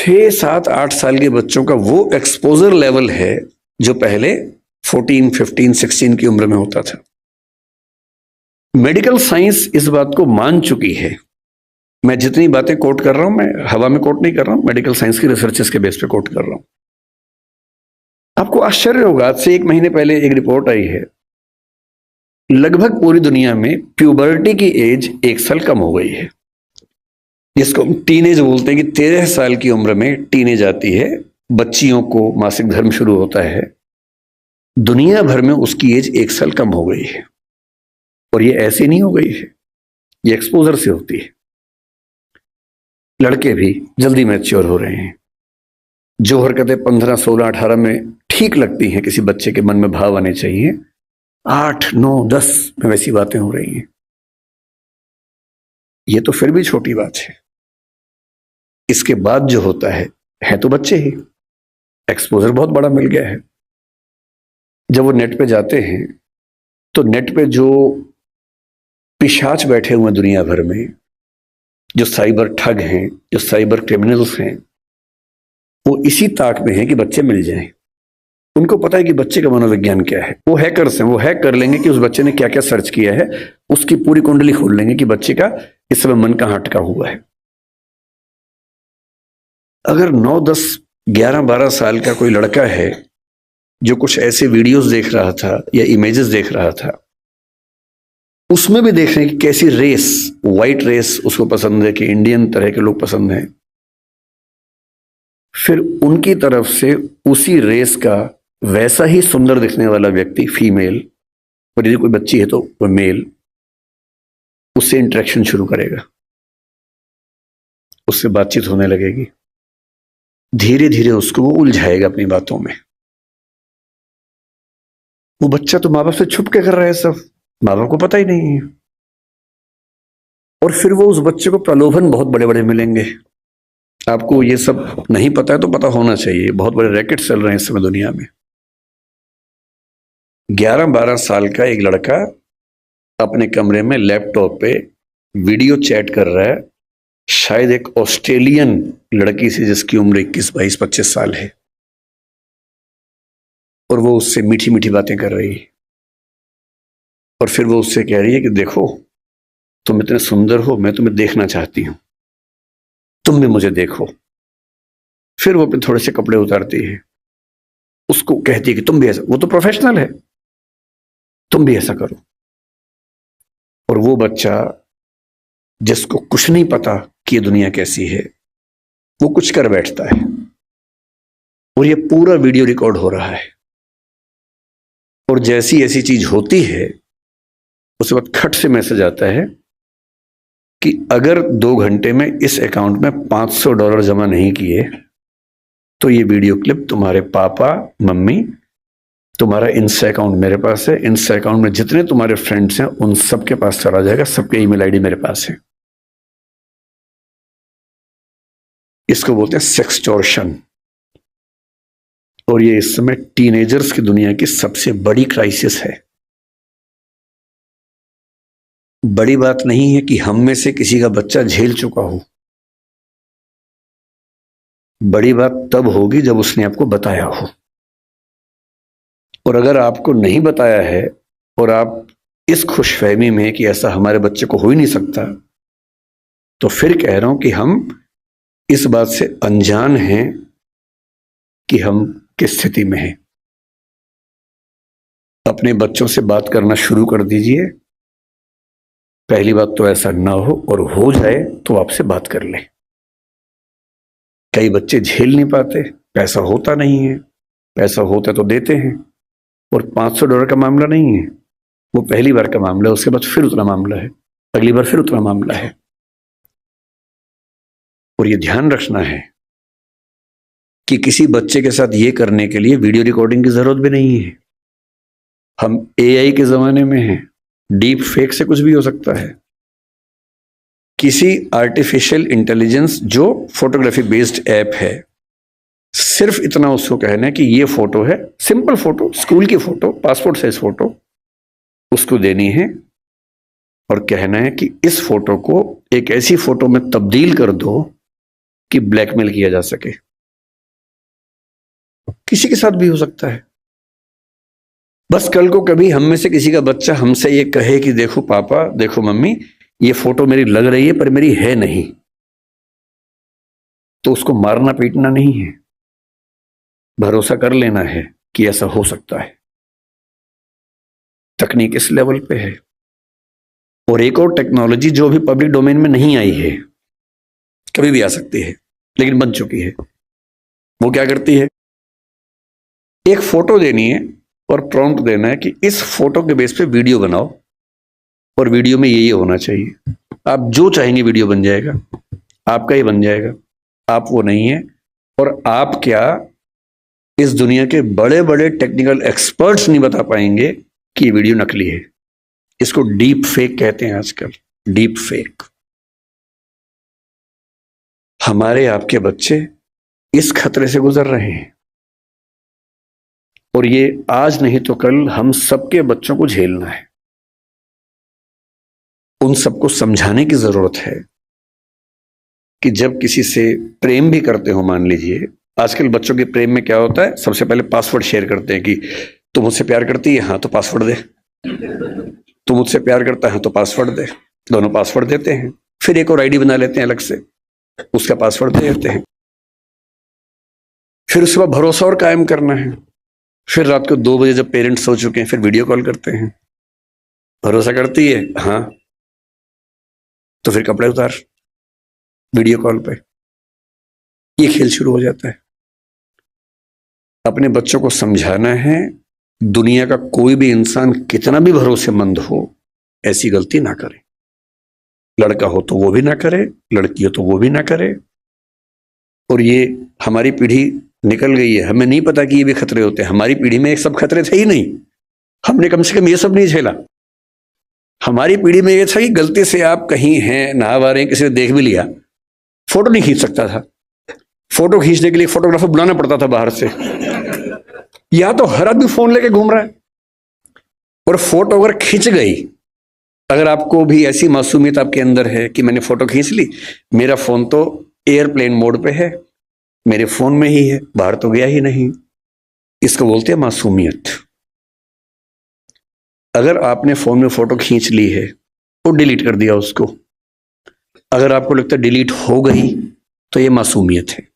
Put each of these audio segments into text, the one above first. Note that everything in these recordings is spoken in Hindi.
6, 7, 8 साल के बच्चों का वो एक्सपोजर लेवल है जो पहले 14, 15, 16 की उम्र में होता था। मेडिकल साइंस इस बात को मान चुकी है। मैं जितनी बातें कोट कर रहा हूं, मैं हवा में कोट नहीं कर रहा हूं, मेडिकल साइंस की रिसर्चेस के बेस पे कोट कर रहा हूं। आपको आश्चर्य होगा, आज से 1 महीने पहले एक रिपोर्ट आई है, लगभग पूरी दुनिया में प्यूबर्टी की एज 1 साल कम हो गई है, जिसको टीनेज बोलते हैं कि 13 साल की उम्र में टीनेज आती है, बच्चियों को मासिक धर्म शुरू होता है। दुनिया भर में उसकी एज 1 साल कम हो गई है। और ये ऐसे नहीं हो गई है, ये एक्सपोजर से होती है। लड़के भी जल्दी मैच्योर हो रहे हैं। जो हरकतें 15, 16, 18 में ठीक लगती हैं, किसी बच्चे के मन में भाव आने चाहिए, 8, 9, 10 में वैसी बातें हो रही हैं। ये तो फिर भी छोटी बात है। इसके बाद जो होता है तो बच्चे ही। एक्सपोजर बहुत बड़ा मिल गया है। जब वो नेट पे जाते हैं तो नेट पे जो पिशाच बैठे हुए दुनिया भर में, जो साइबर ठग हैं, जो साइबर क्रिमिनल्स हैं, वो इसी ताक में है कि बच्चे मिल जाएं। उनको पता है कि बच्चे का मनोविज्ञान क्या है। वो हैकर्स हैं, वो हैक कर लेंगे कि उस बच्चे ने क्या क्या सर्च किया है, उसकी पूरी कुंडली खोल लेंगे कि बच्चे का इस समय मन कहाँ अटका हुआ है। अगर 9, 10, 11, 12 साल का कोई लड़का है जो कुछ ऐसे वीडियोस देख रहा था या इमेजेस देख रहा था, उसमें भी देख रहे हैं कि कैसी रेस, व्हाइट रेस उसको पसंद है कि इंडियन तरह के लोग पसंद हैं, फिर उनकी तरफ से उसी रेस का वैसा ही सुंदर दिखने वाला व्यक्ति, फीमेल, और यदि कोई बच्ची है तो वो मेल, उससे इंटरेक्शन शुरू करेगा, उससे बातचीत होने लगेगी। धीरे धीरे उसको वो उलझाएगा अपनी बातों में। वो बच्चा तो माँ बाप से छुप के कर रहा है सब, माँ बाप को पता ही नहीं है। और फिर वो उस बच्चे को प्रलोभन बहुत बड़े बड़े मिलेंगे। आपको ये सब नहीं पता है तो पता होना चाहिए, बहुत बड़े रैकेट चल रहे हैं इस समय दुनिया में। 11, 12 साल का एक लड़का अपने कमरे में लैपटॉप पे वीडियो चैट कर रहा है, शायद एक ऑस्ट्रेलियन लड़की से जिसकी उम्र 21, 22, 25 साल है, और वो उससे मीठी मीठी बातें कर रही है। और फिर वो उससे कह रही है कि देखो, तुम इतने सुंदर हो, मैं तुम्हें देखना चाहती हूं, तुम भी मुझे देखो। फिर वो अपने थोड़े से कपड़े उतारती है, उसको कहती है कि तुम भी ऐसा, वो तो प्रोफेशनल है, तुम भी ऐसा करो। और वो बच्चा जिसको कुछ नहीं पता कि ये दुनिया कैसी है, वो कुछ कर बैठता है। और ये पूरा वीडियो रिकॉर्ड हो रहा है। और जैसी ऐसी चीज होती है, उसके बाद खट से मैसेज आता है कि अगर 2 घंटे में इस अकाउंट में $500 जमा नहीं किए तो ये वीडियो क्लिप तुम्हारे पापा, मम्मी, तुम्हारा इंस्टा अकाउंट मेरे पास है, इंस्टा अकाउंट में जितने तुम्हारे फ्रेंड्स हैं उन सबके पास चला जाएगा, सबके ईमेल आईडी मेरे पास है। इसको बोलते हैं सेक्सटॉर्शन। और ये इस समय टीनेजर्स की दुनिया की सबसे बड़ी क्राइसिस है। बड़ी बात नहीं है कि हम में से किसी का बच्चा झेल चुका हो, बड़ी बात तब होगी जब उसने आपको बताया हो। और अगर आपको नहीं बताया है और आप इस खुशफहमी में कि ऐसा हमारे बच्चे को हो ही नहीं सकता, तो फिर कह रहा हूं कि हम इस बात से अनजान हैं कि हम किस स्थिति में हैं। अपने बच्चों से बात करना शुरू कर दीजिए। पहली बात तो ऐसा ना हो, और हो जाए तो आपसे बात कर ले। कई बच्चे झेल नहीं पाते, पैसा होता नहीं है, पैसा होता तो देते हैं। और $500 का मामला नहीं है, वो पहली बार का मामला है, उसके बाद फिर उतना मामला है, अगली बार फिर उतना मामला है। और ये ध्यान रखना है कि किसी बच्चे के साथ ये करने के लिए वीडियो रिकॉर्डिंग की जरूरत भी नहीं है। हम एआई के जमाने में हैं, डीप फेक से कुछ भी हो सकता है। किसी आर्टिफिशियल इंटेलिजेंस जो फोटोग्राफी बेस्ड ऐप है, सिर्फ इतना उसको कहना है कि ये फोटो है, सिंपल फोटो, स्कूल की फोटो, पासपोर्ट साइज फोटो, उसको देनी है और कहना है कि इस फोटो को एक ऐसी फोटो में तब्दील कर दो कि ब्लैकमेल किया जा सके। किसी के साथ भी हो सकता है। बस कल को कभी हम में से किसी का बच्चा हमसे ये कहे कि देखो पापा, देखो मम्मी, ये फोटो मेरी लग रही है पर मेरी है नहीं, तो उसको मारना पीटना नहीं है, भरोसा कर लेना है कि ऐसा हो सकता है। तकनीक इस लेवल पे है। और एक और टेक्नोलॉजी जो अभी पब्लिक डोमेन में नहीं आई है, कभी भी आ सकती है लेकिन बन चुकी है। वो क्या करती है, एक फोटो देनी है और प्रॉम्प्ट देना है कि इस फोटो के बेस पे वीडियो बनाओ और वीडियो में ये होना चाहिए। आप जो चाहेंगे वीडियो बन जाएगा, आपका ही बन जाएगा। आप वो नहीं है। और आप क्या, इस दुनिया के बड़े बड़े टेक्निकल एक्सपर्ट्स नहीं बता पाएंगे कि ये वीडियो नकली है। इसको डीप फेक कहते हैं आजकल, डीप फेक। हमारे आपके बच्चे इस खतरे से गुजर रहे हैं और ये आज नहीं तो कल हम सबके बच्चों को झेलना है। उन सबको समझाने की जरूरत है कि जब किसी से प्रेम भी करते हो, मान लीजिए आजकल बच्चों के प्रेम में क्या होता है, सबसे पहले पासवर्ड शेयर करते हैं कि तू मुझसे प्यार करती है, हाँ तो पासवर्ड दे, तू मुझसे प्यार करता है तो पासवर्ड दे। दोनों पासवर्ड देते हैं, फिर एक और आईडी बना लेते हैं अलग से, उसका पासवर्ड दे देते हैं। फिर उसके बाद भरोसा और कायम करना है। फिर रात को 2 बजे जब पेरेंट्स सो चुके हैं, फिर वीडियो कॉल करते हैं। भरोसा करती है, हाँ, तो फिर कपड़े उतार वीडियो कॉल पे। ये खेल शुरू हो जाता है। अपने बच्चों को समझाना है, दुनिया का कोई भी इंसान कितना भी भरोसेमंद हो, ऐसी गलती ना करे। लड़का हो तो वो भी ना करे, लड़की हो तो वो भी ना करे। और ये हमारी पीढ़ी निकल गई है, हमें नहीं पता कि ये भी खतरे होते हैं। हमारी पीढ़ी में एक सब खतरे थे ही नहीं, हमने कम से कम ये सब नहीं झेला। हमारी पीढ़ी में ये था कि गलती से आप कहीं हैं, नहा रहे हैं, किसी ने देख भी लिया, फोटो नहीं खींच सकता था। फोटो खींचने के लिए फोटोग्राफर बुलाना पड़ता था बाहर से, या तो हर आदमी फोन लेके घूम रहा है। और फोटो अगर खिंच गई, अगर आपको भी ऐसी मासूमियत आपके अंदर है कि मैंने फोटो खींच ली, मेरा फोन तो एयरप्लेन मोड पे है, मेरे फोन में ही है, बाहर तो गया ही नहीं, इसको बोलते हैं मासूमियत। अगर आपने फोन में फोटो खींच ली है और डिलीट कर दिया उसको, अगर आपको लगता है डिलीट हो गई, तो ये मासूमियत है।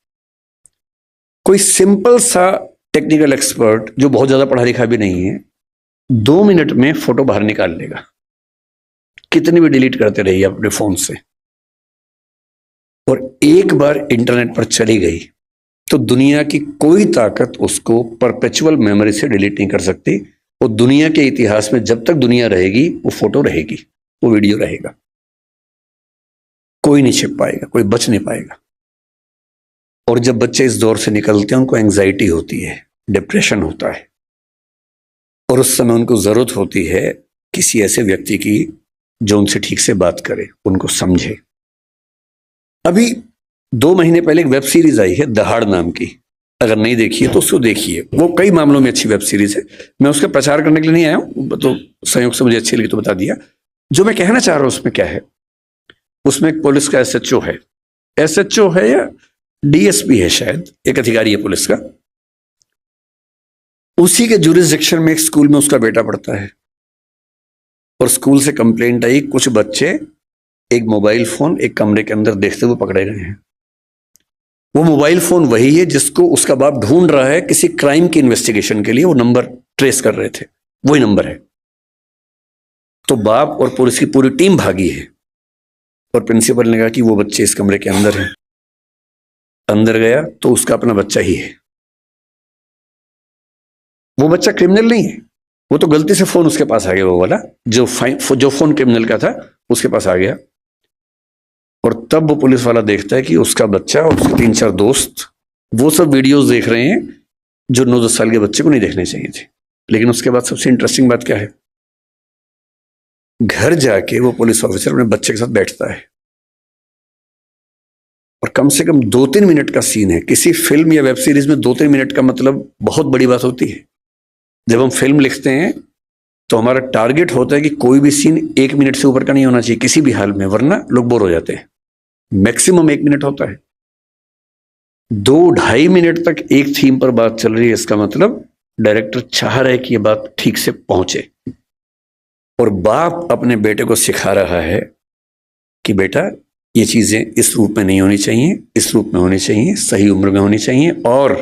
कोई सिंपल सा टेक्निकल एक्सपर्ट जो बहुत ज्यादा पढ़ा लिखा भी नहीं है, 2 मिनट में फोटो बाहर निकाल लेगा, कितनी भी डिलीट करते रहिए अपने फोन से। और एक बार इंटरनेट पर चली गई तो दुनिया की कोई ताकत उसको परपेचुअल मेमोरी से डिलीट नहीं कर सकती। और दुनिया के इतिहास में जब तक दुनिया रहेगी, वो फोटो रहेगी, वो वीडियो रहेगा, कोई नहीं छिप पाएगा, कोई बच नहीं पाएगा। और जब बच्चे इस दौर से निकलते हैं, उनको एंजाइटी होती है, डिप्रेशन होता है, और उस समय उनको जरूरत होती है किसी ऐसे व्यक्ति की जो उनसे ठीक से बात करे, उनको समझे। अभी 2 महीने पहले एक वेब सीरीज आई है दहाड़ नाम की, अगर नहीं देखी है तो उसको देखिए। वो कई मामलों में अच्छी वेब सीरीज है। मैं उसका प्रचार करने के लिए नहीं आया हूं, तो संयोग से मुझे अच्छी लगी तो बता दिया। जो मैं कहना चाह रहा हूं उसमें क्या है, उसमें एक पुलिस का एसएचओ है, एसएचओ है या डीएसपी है शायद, एक अधिकारी है पुलिस का। उसी के जुरिसडिक्शन में एक स्कूल में उसका बेटा पढ़ता है, और स्कूल से कंप्लेंट आई, कुछ बच्चे एक मोबाइल फोन एक कमरे के अंदर देखते हुए पकड़े गए हैं। वो मोबाइल फोन वही है जिसको उसका बाप ढूंढ रहा है किसी क्राइम की इन्वेस्टिगेशन के लिए, वो नंबर ट्रेस कर रहे थे, वही नंबर है। तो बाप और पुलिस की पूरी टीम भागी है, और प्रिंसिपल ने कहा कि वो बच्चे इस कमरे के अंदर हैं। अंदर गया तो उसका अपना बच्चा ही है। वो बच्चा क्रिमिनल नहीं है, वो तो गलती से फोन उसके पास आ गया, वो वाला जो फोन क्रिमिनल का था उसके पास आ गया। और तब वो पुलिस वाला देखता है कि उसका बच्चा और उसके 3-4 दोस्त वो सब वीडियोस देख रहे हैं जो 9-10 साल के बच्चे को नहीं देखने चाहिए थे। लेकिन उसके बाद सबसे इंटरेस्टिंग बात क्या है, घर जाके वो पुलिस ऑफिसर अपने बच्चे के साथ बैठता है, और कम से कम 2-3 मिनट का सीन है। किसी फिल्म या वेब सीरीज में 2-3 मिनट का मतलब बहुत बड़ी बात होती है। जब हम फिल्म लिखते हैं तो हमारा टारगेट होता है कि कोई भी सीन 1 मिनट से ऊपर का नहीं होना चाहिए किसी भी हाल में, वरना लोग बोर हो जाते हैं। मैक्सिमम 1 मिनट होता है। 2-2.5 मिनट तक एक थीम पर बात चल रही है, इसका मतलब डायरेक्टर चाह रहा है कि यह बात ठीक से पहुंचे। और बाप अपने बेटे को सिखा रहा है कि बेटा ये चीजें इस रूप में नहीं होनी चाहिए, इस रूप में होनी चाहिए, सही उम्र में होनी चाहिए। और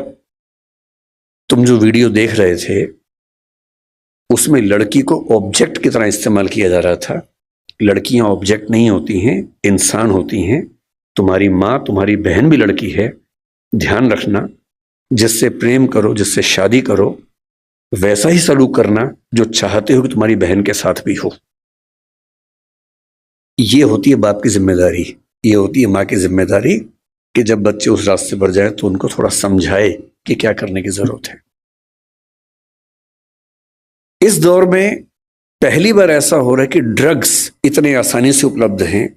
तुम जो वीडियो देख रहे थे उसमें लड़की को ऑब्जेक्ट की तरह इस्तेमाल किया जा रहा था। लड़कियां ऑब्जेक्ट नहीं होती हैं, इंसान होती हैं। तुम्हारी माँ, तुम्हारी बहन भी लड़की है। ध्यान रखना, जिससे प्रेम करो, जिससे शादी करो, वैसा ही सलूक करना जो चाहते हो कि तुम्हारी बहन के साथ भी हो। ये होती है बाप की जिम्मेदारी, ये होती है माँ की जिम्मेदारी कि जब बच्चे उस रास्ते पर जाए तो उनको थोड़ा समझाए कि क्या करने की जरूरत है। इस दौर में पहली बार ऐसा हो रहा है कि ड्रग्स इतने आसानी से उपलब्ध हैं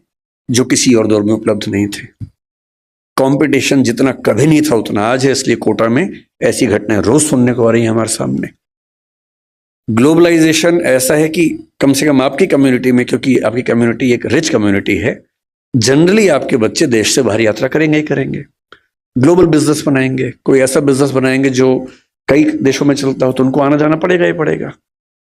जो किसी और दौर में उपलब्ध नहीं थे। कंपटीशन जितना कभी नहीं था उतना आज है, इसलिए कोटा में ऐसी घटनाएं रोज सुनने को आ रही हैं हमारे सामने। ग्लोबलाइजेशन ऐसा है कि कम से कम आपकी कम्युनिटी में, क्योंकि आपकी कम्युनिटी एक रिच कम्युनिटी है, जनरली आपके बच्चे देश से बाहर यात्रा करेंगे ही करेंगे। ग्लोबल बिजनेस बनाएंगे, कोई ऐसा बिजनेस बनाएंगे जो कई देशों में चलता हो, तो उनको आना जाना पड़ेगा ही पड़ेगा।